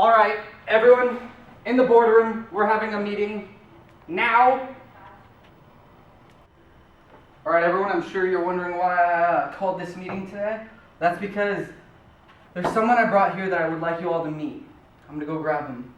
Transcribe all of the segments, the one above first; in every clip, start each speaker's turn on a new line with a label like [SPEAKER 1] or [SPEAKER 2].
[SPEAKER 1] All right, everyone in the boardroom, we're having a meeting now. All right, everyone, I'm sure you're wondering why I called this meeting today. That's because there's someone I brought here that I would like you all to meet. I'm gonna go grab him.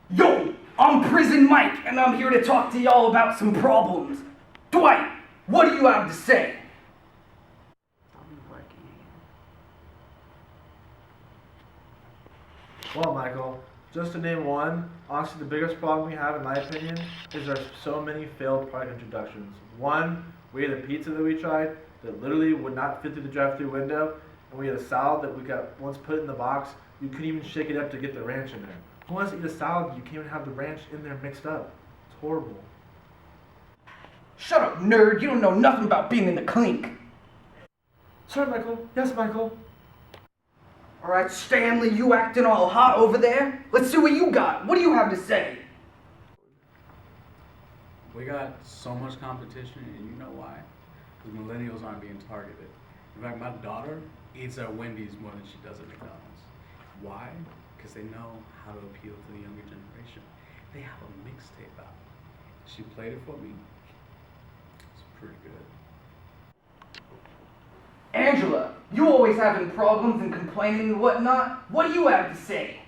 [SPEAKER 1] Yo, I'm Prison Mike, and I'm here to talk to y'all about some problems. Dwight, what do you have to say?
[SPEAKER 2] Well, Michael, just to name one, honestly the biggest problem we have, in my opinion, is there's so many failed product introductions. One, we had a pizza that we tried that literally would not fit through the drive-through window, and we had a salad that we got once put in the box, you couldn't even shake it up to get the ranch in there. Who wants to eat a salad, you can't even have the ranch in there mixed up. It's horrible.
[SPEAKER 1] Shut up, nerd, you don't know nothing about being in the clink.
[SPEAKER 2] Sorry, Michael. Yes, Michael.
[SPEAKER 1] All right, Stanley, you acting all hot over there? Let's see what you got. What do you have to say?
[SPEAKER 3] We got so much competition, and you know why? Because millennials aren't being targeted. In fact, my daughter eats at Wendy's more than she does at McDonald's. Why? Because they know how to appeal to the younger generation. They have a mixtape out. She played it for me. It's pretty good.
[SPEAKER 1] Angela, you always having problems and complaining and whatnot. What do you have to say?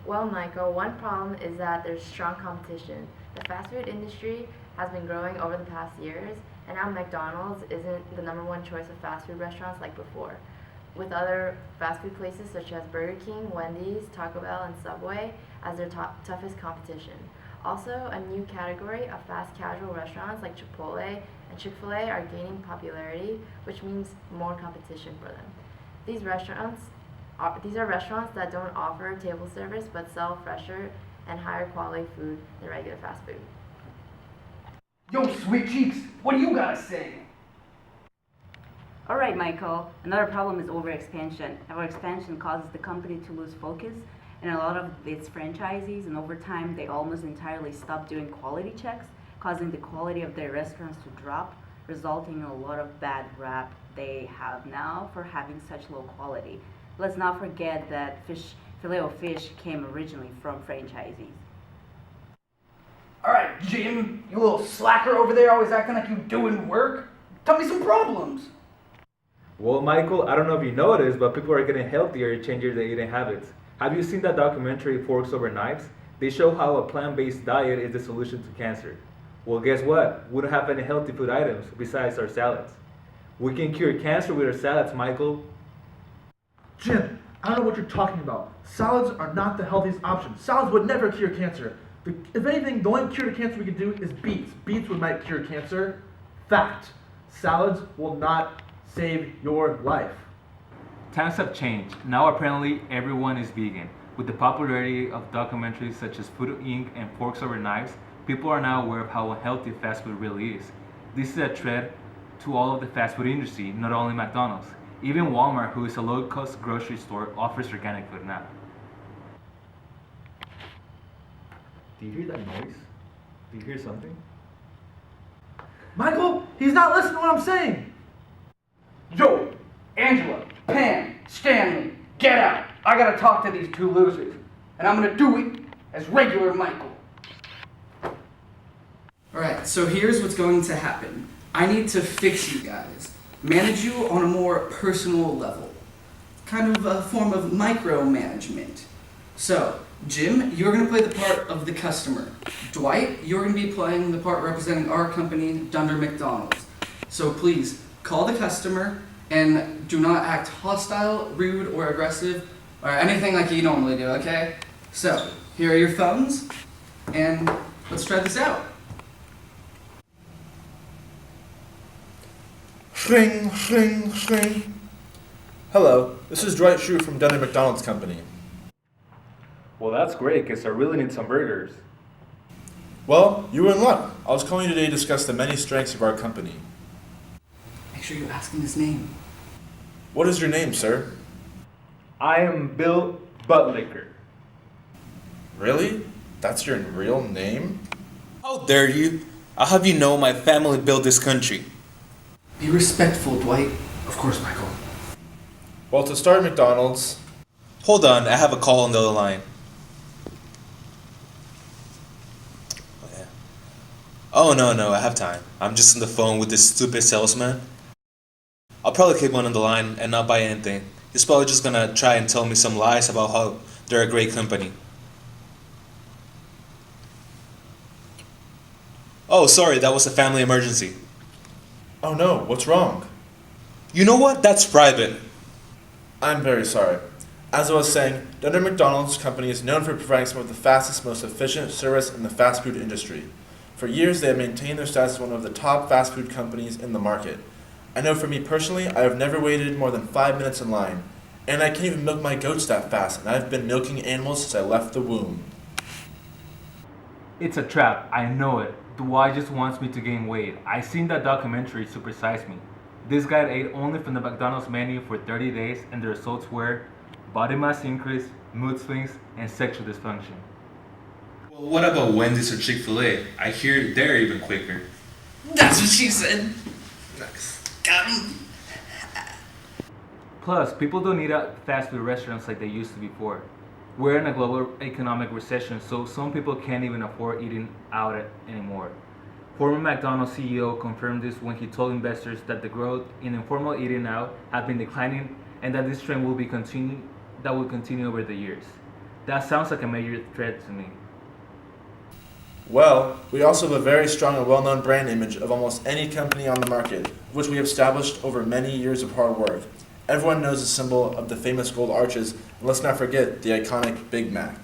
[SPEAKER 4] Well, Michael, one problem is that there's strong competition. The fast food industry has been growing over the past years, and now McDonald's isn't the #1 choice of fast food restaurants like before, with other fast food places such as Burger King, Wendy's, Taco Bell, and Subway as their toughest competition. Also, a new category of fast casual restaurants like Chipotle and Chick-fil-A are gaining popularity, which means more competition for them. These are restaurants that don't offer table service but sell fresher and higher quality food than regular fast food.
[SPEAKER 1] Yo, Sweet Cheeks, what do you gotta say?
[SPEAKER 5] All right, Michael. Another problem is overexpansion. Overexpansion causes the company to lose focus, and a lot of its franchisees, and over time, they almost entirely stop doing quality checks, causing the quality of their restaurants to drop, resulting in a lot of bad rap they have now for having such low quality. Let's not forget that Filet-O-Fish came originally from franchisees.
[SPEAKER 1] All right, Jim, you little slacker over there always acting like you doing work. Tell me some problems.
[SPEAKER 6] Well, Michael, I don't know if you noticed, but people are getting healthier and changing their eating habits. Have you seen that documentary, Forks Over Knives? They show how a plant-based diet is the solution to cancer. Well, guess what? We don't have any healthy food items besides our salads. We can cure cancer with our salads, Michael.
[SPEAKER 2] Jim, I don't know what you're talking about. Salads are not the healthiest option. Salads would never cure cancer. If anything, the only cure to cancer we can do is beets. Beets would might cure cancer. Fact. Salads will not save your life.
[SPEAKER 6] Times have changed. Now apparently everyone is vegan. With the popularity of documentaries such as Food Inc. and Forks Over Knives, people are now aware of how unhealthy fast food really is. This is a threat to all of the fast food industry, not only McDonald's. Even Walmart, who is a low-cost grocery store, offers organic food now. Do you hear that noise? Do you hear something?
[SPEAKER 2] Michael, he's not listening to what I'm saying.
[SPEAKER 1] Yo, Angela, Pam, Stanley, get out. I gotta talk to these two losers. And I'm gonna do it as regular Michael. Alright, so here's what's going to happen. I need to fix you guys. Manage you on a more personal level. Kind of a form of micromanagement. So, Jim, you're going to play the part of the customer. Dwight, you're going to be playing the part representing our company, Dunder McDonalds. So please, call the customer and do not act hostile, rude, or aggressive, or anything like you normally do, okay? So, here are your phones, and let's try this out.
[SPEAKER 7] Shring, shring, shring. Hello, this is Dwight Schrute from Dunder McDonald's company.
[SPEAKER 6] Well, that's great, because I really need some burgers.
[SPEAKER 7] Well, you were in luck. I was calling you today to discuss the many strengths of our company.
[SPEAKER 1] Make sure you ask him his name.
[SPEAKER 7] What is your name, sir?
[SPEAKER 6] I am Bill Buttlicker.
[SPEAKER 7] Really? That's your real name?
[SPEAKER 8] How dare you? I'll have you know my family built this country.
[SPEAKER 1] Be respectful, Dwight.
[SPEAKER 2] Of course, Michael.
[SPEAKER 7] Well, to start McDonald's,
[SPEAKER 8] Hold on, I have a call on the other line. Oh, yeah. Oh, no, I have time. I'm just on the phone with this stupid salesman. I'll probably keep one on the line and not buy anything. He's probably just gonna try and tell me some lies about how they're a great company. Oh, sorry, that was a family emergency.
[SPEAKER 7] oh no, what's wrong?
[SPEAKER 8] You know what? That's private.
[SPEAKER 7] I'm very sorry. As I was saying, Dunder McDonald's company is known for providing some of the fastest, most efficient service in the fast food industry. For years, they have maintained their status as one of the top fast food companies in the market. I know for me personally, I have never waited more than 5 minutes in line. And I can't even milk my goats that fast, and I've been milking animals since I left the womb.
[SPEAKER 6] It's a trap, I know it. Dwight just wants me to gain weight. I seen that documentary, Super Size Me. This guy ate only from the McDonald's menu for 30 days, and the results were body mass increase, mood swings, and sexual dysfunction.
[SPEAKER 8] Well, what about Wendy's or Chick-fil-A? I hear they're even quicker.
[SPEAKER 1] That's what she said.
[SPEAKER 7] Nice.
[SPEAKER 1] Got him.
[SPEAKER 6] Plus, people don't eat at fast food restaurants like they used to before. We're in a global economic recession, so some people can't even afford eating out anymore. Former McDonald's CEO confirmed this when he told investors that the growth in informal eating out had been declining and that this trend will continue over the years. That sounds like a major threat to me.
[SPEAKER 7] Well, we also have a very strong and well-known brand image of almost any company on the market, which we have established over many years of hard work. Everyone knows the symbol of the famous gold arches, and let's not forget the iconic Big Mac.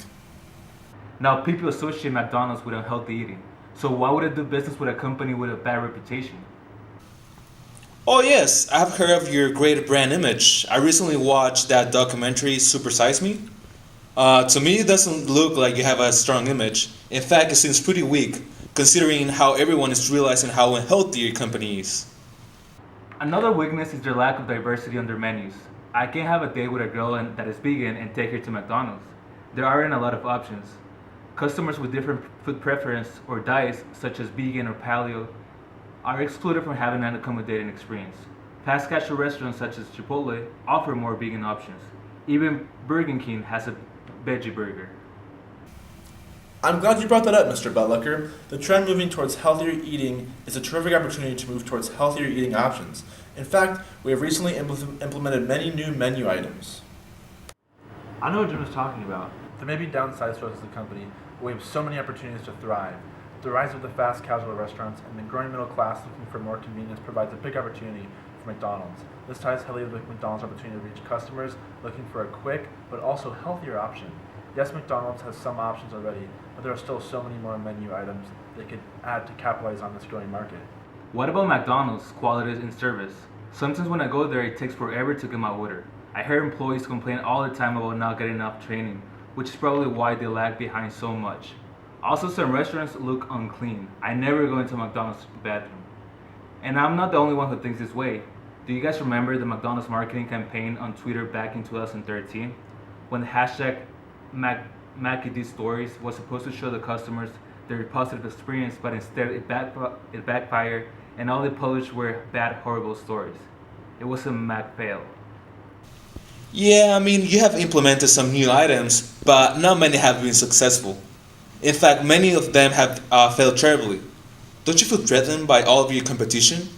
[SPEAKER 6] Now, people associate McDonald's with unhealthy eating, so why would it do business with a company with a bad reputation?
[SPEAKER 8] Oh yes, I've heard of your great brand image. I recently watched that documentary, Super Size Me. To me, it doesn't look like you have a strong image. In fact, it seems pretty weak, considering how everyone is realizing how unhealthy your company is.
[SPEAKER 6] Another weakness is their lack of diversity on their menus. I can't have a date with a girl that is vegan and take her to McDonald's. There aren't a lot of options. Customers with different food preference or diets, such as vegan or paleo, are excluded from having an accommodating experience. Fast casual restaurants such as Chipotle offer more vegan options. Even Burger King has a veggie burger.
[SPEAKER 7] I'm glad you brought that up, Mr. Butlucker. The trend moving towards healthier eating is a terrific opportunity to move towards healthier eating options. In fact, we have recently implemented many new menu items.
[SPEAKER 2] I know what Jim is talking about. There may be downsides to us as a company, but we have so many opportunities to thrive. The rise of the fast casual restaurants and the growing middle class looking for more convenience provides a big opportunity for McDonald's. This ties heavily with McDonald's opportunity to reach customers looking for a quick but also healthier option. Yes, McDonald's has some options already, but there are still so many more menu items they could add to capitalize on this growing market.
[SPEAKER 6] What about McDonald's quality and service? Sometimes when I go there, it takes forever to get my order. I hear employees complain all the time about not getting enough training, which is probably why they lag behind so much. Also, some restaurants look unclean. I never go into McDonald's bathroom. And I'm not the only one who thinks this way. Do you guys remember the McDonald's marketing campaign on Twitter back in 2013? When the hashtag McDonald's stories was supposed to show the customers their positive experience, but instead it backfired and all they published were bad, horrible stories. It was a Mac fail.
[SPEAKER 8] Yeah, I mean, you have implemented some new items, but not many have been successful. In fact, many of them have failed terribly. Don't you feel threatened by all of your competition?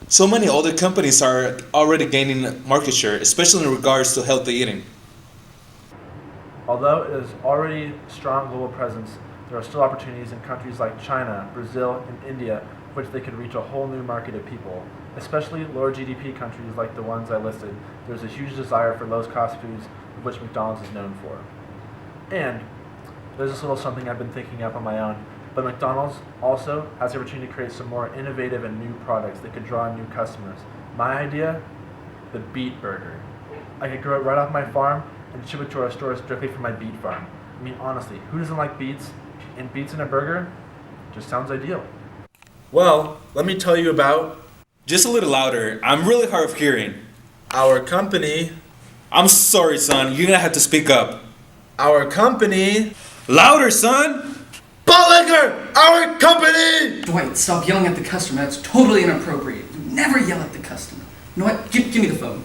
[SPEAKER 8] So many other companies are already gaining market share, especially in regards to healthy eating.
[SPEAKER 2] Although it is already a strong global presence, there are still opportunities in countries like China, Brazil, and India, which they could reach a whole new market of people. Especially lower GDP countries like the ones I listed, there's a huge desire for low-cost foods, of which McDonald's is known for. And there's this little something I've been thinking up on my own, but McDonald's also has the opportunity to create some more innovative and new products that could draw in new customers. My idea? The Beet Burger. I could grow it right off my farm and ship it to our stores directly from my beet farm. I mean, honestly, who doesn't like beets? And beets in a burger? Just sounds ideal.
[SPEAKER 7] Well, let me tell you about
[SPEAKER 8] Just a little louder. I'm really hard of hearing.
[SPEAKER 7] our company.
[SPEAKER 8] I'm sorry, son. You're gonna have to speak up.
[SPEAKER 7] Our company.
[SPEAKER 8] Louder, son!
[SPEAKER 7] Butlucker! Our company!
[SPEAKER 1] Dwight, stop yelling at the customer. That's totally inappropriate. You never yell at the customer. You know what? Give me the phone.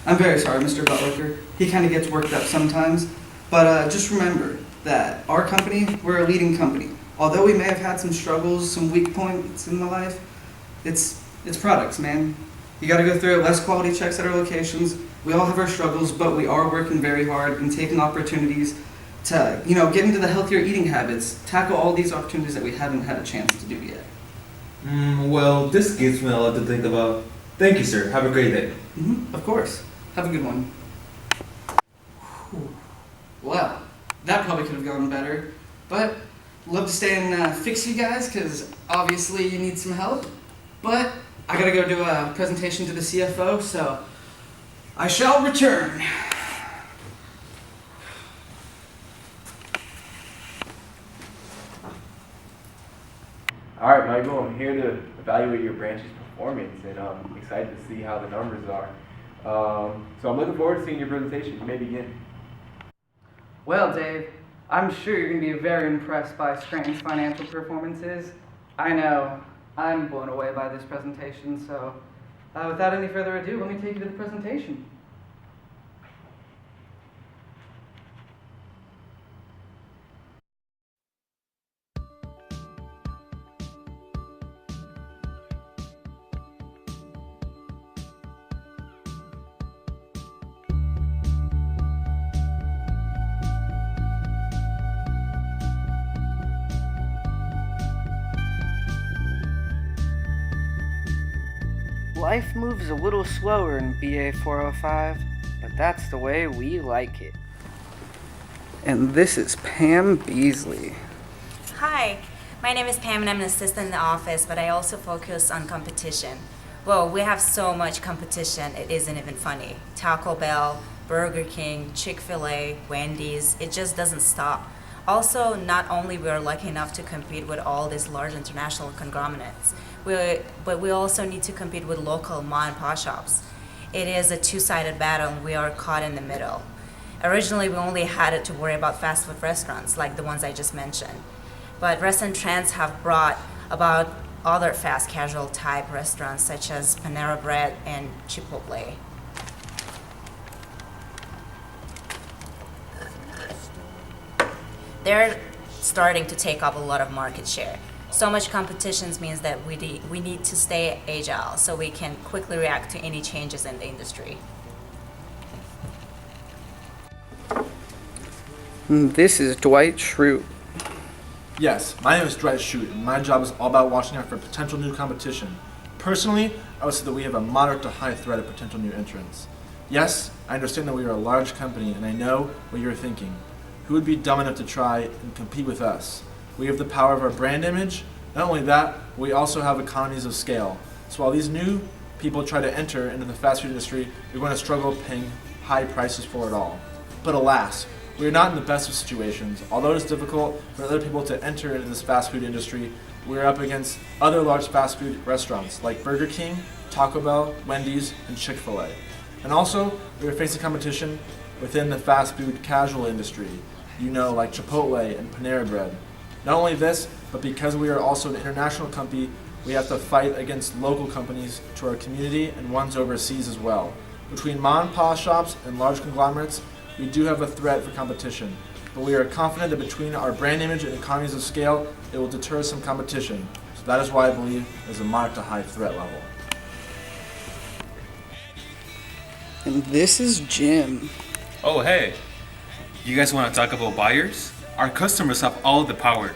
[SPEAKER 1] I'm very sorry, Mr. Butlicker. He kind of gets worked up sometimes. But just remember that our company, we're a leading company. Although we may have had some struggles, some weak points in the life, it's products, man. You gotta go through it, less quality checks at our locations. We all have our struggles, but we are working very hard and taking opportunities to, get into the healthier eating habits, tackle all these opportunities that we haven't had a chance to do yet.
[SPEAKER 8] Well, this gives me a lot to think about. Thank you, sir. Have a great day.
[SPEAKER 1] Of course. Have a good one. Whew. Well, that probably could have gone better, but love to stay and fix you guys, because obviously you need some help. But I gotta go do a presentation to the CFO, so I shall return.
[SPEAKER 9] All right, Michael, I'm here to evaluate your branch's performance, and I'm excited to see how the numbers are. So I'm looking forward to seeing your presentation. You may begin.
[SPEAKER 1] Well, Dave, I'm sure you're going to be very impressed by Scranton's financial performances. I know I'm blown away by this presentation, so without any further ado, let me take you to the presentation. Life moves a little slower in BA 405, but that's the way we like it. And this is Pam Beasley.
[SPEAKER 10] Hi, my name is Pam and I'm an assistant in the office, but I also focus on competition. Well, we have so much competition, it isn't even funny. Taco Bell, Burger King, Chick-fil-A, Wendy's, it just doesn't stop. Also, not only we are lucky enough to compete with all these large international conglomerates, but we also need to compete with local mom and pop shops. It is a two-sided battle and we are caught in the middle. Originally, we only had to worry about fast food restaurants like the ones I just mentioned. But recent trends have brought about other fast casual type restaurants such as Panera Bread and Chipotle. They're starting to take up a lot of market share. So much competition means that we need to stay agile so we can quickly react to any changes in the industry.
[SPEAKER 1] This is Dwight Schrute.
[SPEAKER 7] Yes, my name is Dwight Schrute, and my job is all about watching out for potential new competition. Personally, I would say that we have a moderate to high threat of potential new entrants. Yes, I understand that we are a large company, and I know what you're thinking. Who would be dumb enough to try and compete with us? We have the power of our brand image. Not only that, but we also have economies of scale. So while these new people try to enter into the fast food industry, they're going to struggle paying high prices for it all. But alas, we are not in the best of situations. Although it is difficult for other people to enter into this fast food industry, we are up against other large fast food restaurants like Burger King, Taco Bell, Wendy's, and Chick-fil-A. And also, we are facing competition within the fast food casual industry, like Chipotle and Panera Bread. Not only this, but because we are also an international company, we have to fight against local companies to our community and ones overseas as well. Between mom and pop shops and large conglomerates, we do have a threat for competition, but we are confident that between our brand image and economies of scale, it will deter some competition. So that is why I believe there's a moderate to high threat level.
[SPEAKER 1] And this is Jim.
[SPEAKER 6] Oh, hey. You guys want to talk about buyers? Our customers have all the power.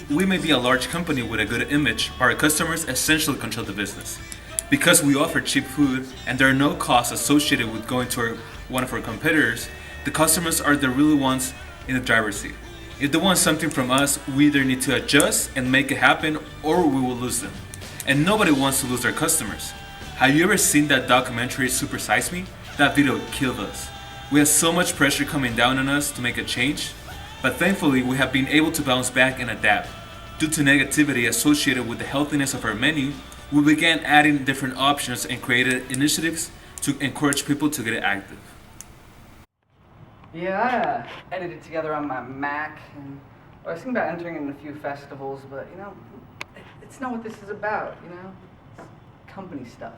[SPEAKER 6] We may be a large company with a good image, but our customers essentially control the business. Because we offer cheap food and there are no costs associated with going to one of our competitors, the customers are the real ones in the driver's seat. If they want something from us, we either need to adjust and make it happen or we will lose them. And nobody wants to lose their customers. Have you ever seen that documentary Super Size Me? That video killed us. We have so much pressure coming down on us to make a change, but thankfully we have been able to bounce back and adapt. Due to negativity associated with the healthiness of our menu, we began adding different options and created initiatives to encourage people to get active.
[SPEAKER 1] Yeah, I edited together on my Mac, and I was thinking about entering in a few festivals, but it's not what this is about, It's company stuff.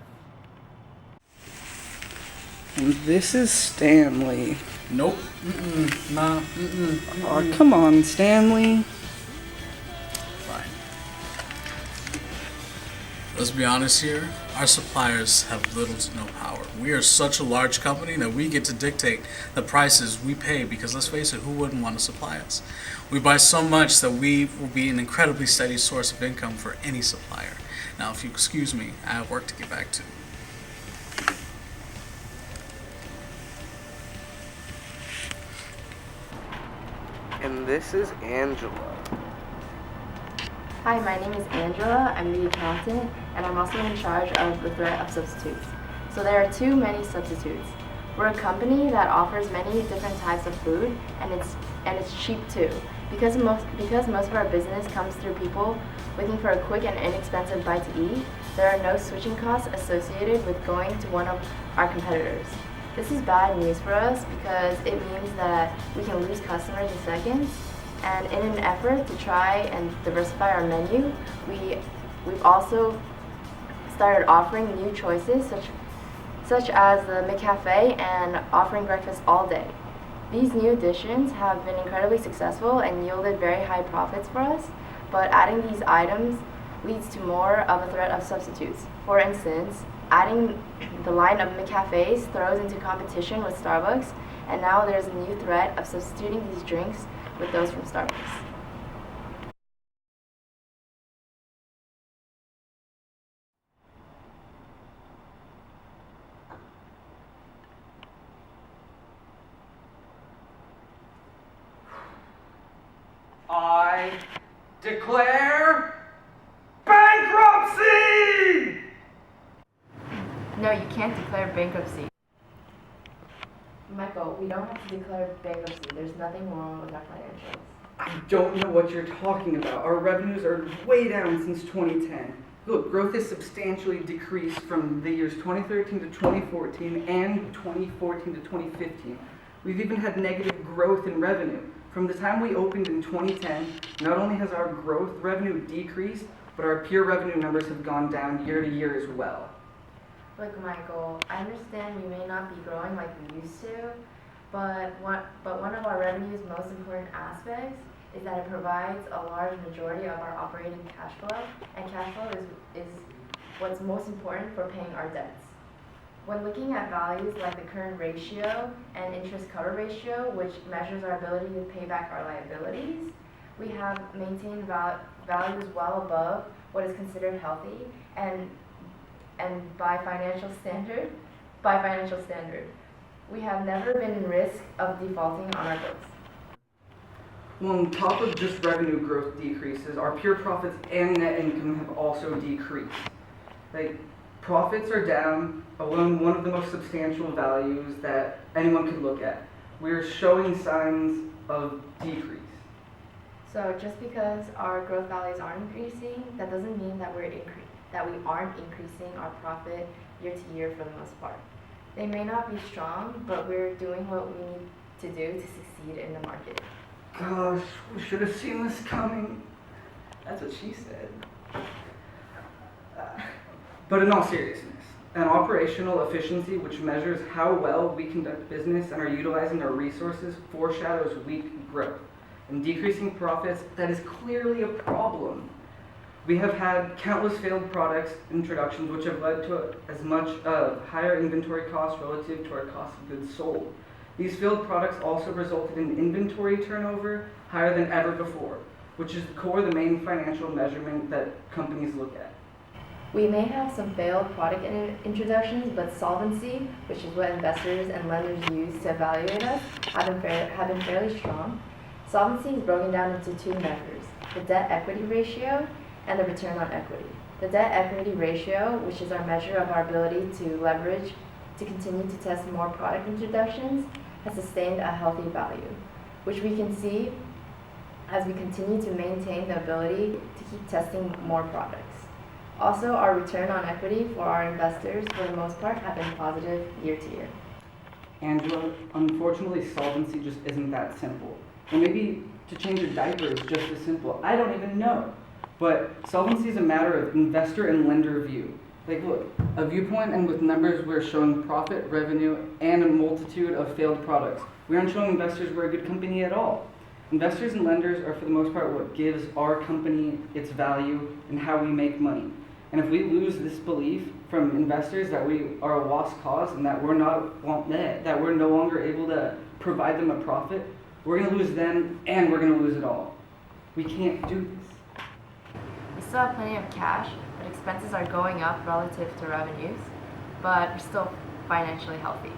[SPEAKER 1] And this is Stanley.
[SPEAKER 3] Nope. Mm-mm. Nah. Mm-mm.
[SPEAKER 1] Oh, come on, Stanley.
[SPEAKER 3] Fine. Let's be honest here. Our suppliers have little to no power. We are such a large company that we get to dictate the prices we pay because, let's face it, who wouldn't want to supply us? We buy so much that we will be an incredibly steady source of income for any supplier. Now, if you excuse me, I have work to get back to.
[SPEAKER 1] And this is Angela.
[SPEAKER 4] Hi, my name is Angela. I'm the accountant, and I'm also in charge of the threat of substitutes. So there are too many substitutes. We're a company that offers many different types of food, and it's cheap too. Because most of our business comes through people looking for a quick and inexpensive bite to eat, there are no switching costs associated with going to one of our competitors. This is bad news for us because it means that we can lose customers in seconds. And in an effort to try and diversify our menu, we've also started offering new choices such as the McCafe and offering breakfast all day. These new additions have been incredibly successful and yielded very high profits for us, but adding these items leads to more of a threat of substitutes. For instance, adding the line of McCafes throws into competition with Starbucks, and now there's a new threat of substituting these drinks with those from Starbucks.
[SPEAKER 1] I declare bankruptcy!
[SPEAKER 4] No, you can't declare bankruptcy. Michael, we don't have to declare bankruptcy. There's nothing wrong with our financials.
[SPEAKER 1] I don't know what you're talking about. Our revenues are way down since 2010. Look, growth has substantially decreased from the years 2013 to 2014 and 2014 to 2015. We've even had negative growth in revenue. From the time we opened in 2010, not only has our growth revenue decreased, but our pure revenue numbers have gone down year to year as well.
[SPEAKER 4] Look, Michael, I understand we may not be growing like we used to, but one of our revenue's most important aspects is that it provides a large majority of our operating cash flow, and cash flow is what's most important for paying our debts. When looking at values like the current ratio and interest cover ratio, which measures our ability to pay back our liabilities, we have maintained values well above what is considered healthy and by financial standard, we have never been in risk of defaulting on our books.
[SPEAKER 1] Well, on top of just revenue growth decreases, our pure profits and net income have also decreased. Like, profits are down, alone one of the most substantial values that anyone could look at. We're showing signs of decrease.
[SPEAKER 4] So just because our growth values aren't increasing, that doesn't mean that we aren't increasing our profit year to year for the most part. They may not be strong, but we're doing what we need to do to succeed in the market.
[SPEAKER 1] Gosh, we should have seen this coming. That's what she said. But in all seriousness, an operational efficiency which measures how well we conduct business and are utilizing our resources foreshadows weak growth. And decreasing profits, that is clearly a problem. We have had countless failed products introductions which have led to as much of higher inventory costs relative to our cost of goods sold. These failed products also resulted in inventory turnover higher than ever before, which is the main financial measurement that companies look at.
[SPEAKER 4] We may have some failed product introductions, but solvency, which is what investors and lenders use to evaluate us, have been fairly strong. Solvency is broken down into two measures, the debt-equity ratio and the return on equity. The debt-equity ratio, which is our measure of our ability to leverage to continue to test more product introductions, has sustained a healthy value, which we can see as we continue to maintain the ability to keep testing more products. Also, our return on equity for our investors, for the most part, have been positive year to year.
[SPEAKER 1] Angela, unfortunately, solvency just isn't that simple. Or maybe to change a diaper is just as simple. I don't even know. But solvency is a matter of investor and lender view. Like, look, a viewpoint and with numbers, we're showing profit, revenue, and a multitude of failed products. We aren't showing investors we're a good company at all. Investors and lenders are, for the most part, what gives our company its value and how we make money. And if we lose this belief from investors that we are a lost cause and that we're no longer able to provide them a profit, we're going to lose them and we're going to lose it all. We can't do this.
[SPEAKER 4] We still have plenty of cash, but expenses are going up relative to revenues, but we're still financially healthy.